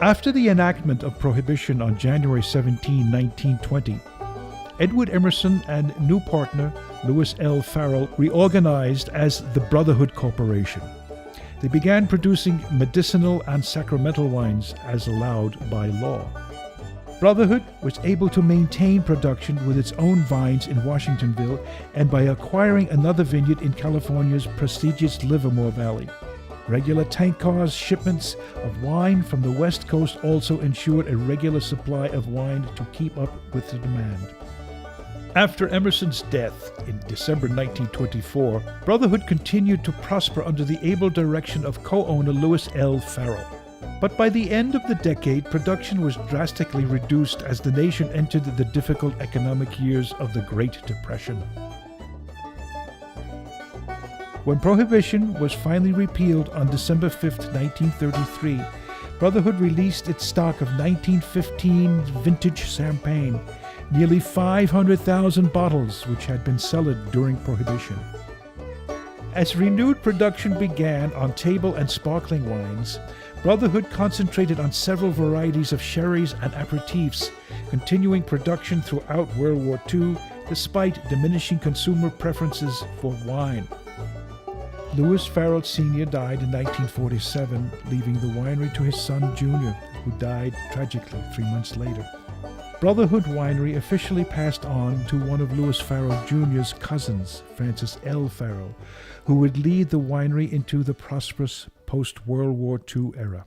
After the enactment of Prohibition on January 17, 1920, Edward Emerson and new partner Lewis L. Farrell reorganized as the Brotherhood Corporation. They began producing medicinal and sacramental wines as allowed by law. Brotherhood was able to maintain production with its own vines in Washingtonville and by acquiring another vineyard in California's prestigious Livermore Valley. Regular tank cars shipments of wine from the West Coast also ensured a regular supply of wine to keep up with the demand. After Emerson's death in December 1924, Brotherhood continued to prosper under the able direction of co-owner Lewis L. Farrell. But by the end of the decade, production was drastically reduced as the nation entered the difficult economic years of the Great Depression. When Prohibition was finally repealed on December 5, 1933, Brotherhood released its stock of 1915 vintage champagne, nearly 500,000 bottles which had been cellared during Prohibition. As renewed production began on table and sparkling wines, Brotherhood concentrated on several varieties of Sherries and Aperitifs, continuing production throughout World War II despite diminishing consumer preferences for wine. Lewis Farrell Sr. died in 1947, leaving the winery to his son Jr., who died tragically 3 months later. Brotherhood Winery officially passed on to one of Lewis Farrell Jr.'s cousins, Francis L. Farrell, who would lead the winery into the prosperous post-World War II era.